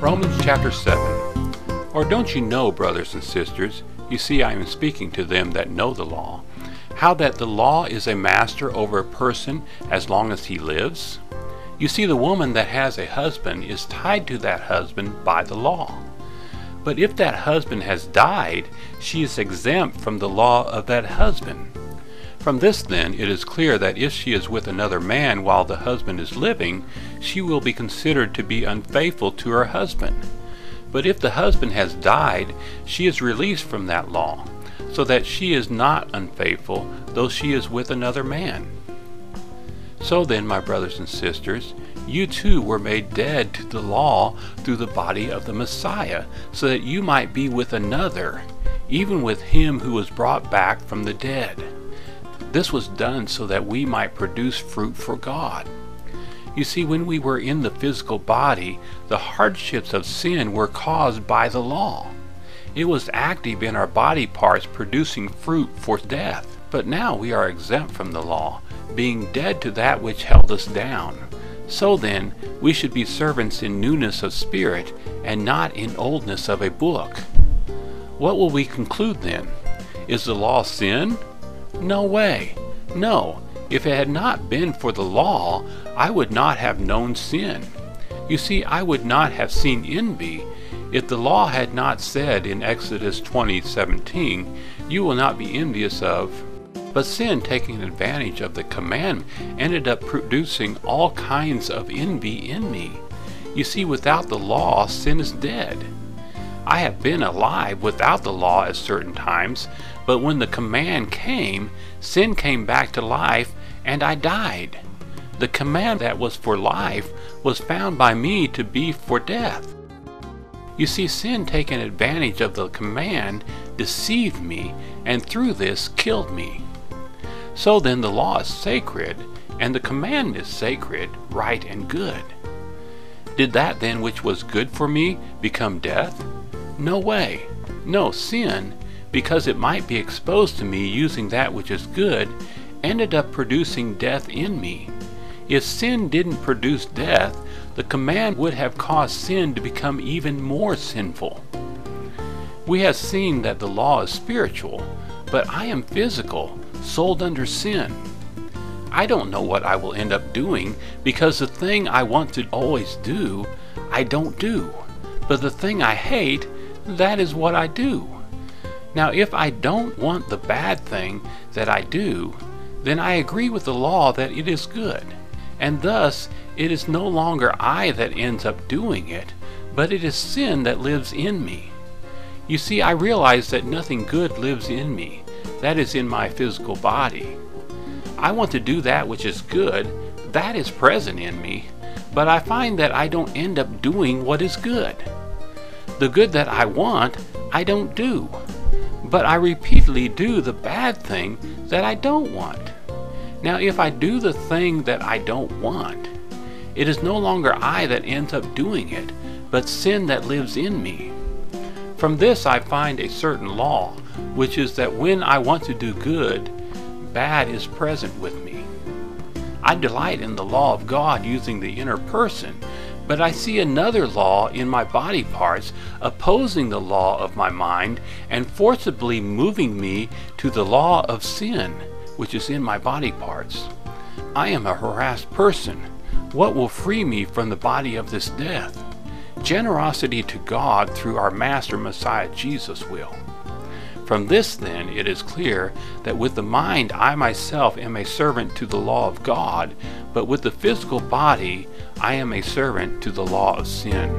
Romans chapter 7. Or don't you know, brothers and sisters, you see I am speaking to them that know the law, how that the law is a master over a person as long as he lives? You see, the woman that has a husband is tied to that husband by the law. But if that husband has died, she is exempt from the law of that husband. From this then it is clear that if she is with another man while the husband is living, she will be considered to be unfaithful to her husband. But if the husband has died, she is released from that law, so that she is not unfaithful, though she is with another man. So then, my brothers and sisters, you too were made dead to the law through the body of the Messiah, so that you might be with another, even with him who was brought back from the dead. This was done so that we might produce fruit for God. You see, when we were in the physical body, the hardships of sin were caused by the law. It was active in our body parts, producing fruit for death. But now we are exempt from the law, being dead to that which held us down. So then, we should be servants in newness of spirit, and not in oldness of a book. What will we conclude then? Is the law sin? No way. No. If it had not been for the law, I would not have known sin. You see, I would not have seen envy if the law had not said in Exodus 20:17, "You will not be envious of." But sin, taking advantage of the commandment, ended up producing all kinds of envy in me. You see, without the law, sin is dead. I have been alive without the law at certain times, but when the command came, sin came back to life and I died. The command that was for life was found by me to be for death. You see, sin, taking advantage of the command, deceived me, and through this killed me. So then the law is sacred, and the command is sacred, right, and good. Did that then which was good for me become death? No way. No, sin, because it might be exposed to me using that which is good, ended up producing death in me. If sin didn't produce death, the command would have caused sin to become even more sinful. We have seen that the law is spiritual, but I am physical, sold under sin. I don't know what I will end up doing, because the thing I want to always do, I don't do. But the thing I hate, that is what I do. Now, if I don't want the bad thing that I do, then I agree with the law that it is good. And thus, it is no longer I that ends up doing it, but it is sin that lives in me. You see, I realize that nothing good lives in me, that is in my physical body. I want to do that which is good, that is present in me, but I find that I don't end up doing what is good. The good that I want, I don't do, but I repeatedly do the bad thing that I don't want. Now, if I do the thing that I don't want, it is no longer I that ends up doing it, but sin that lives in me. From this I find a certain law, which is that when I want to do good, bad is present with me. I delight in the law of God using the inner person, but I see another law in my body parts opposing the law of my mind and forcibly moving me to the law of sin, which is in my body parts. I am a harassed person. What will free me from the body of this death? Generosity to God through our Master Messiah Jesus will. From this then it is clear that with the mind I myself am a servant to the law of God, but with the physical body I am a servant to the law of sin.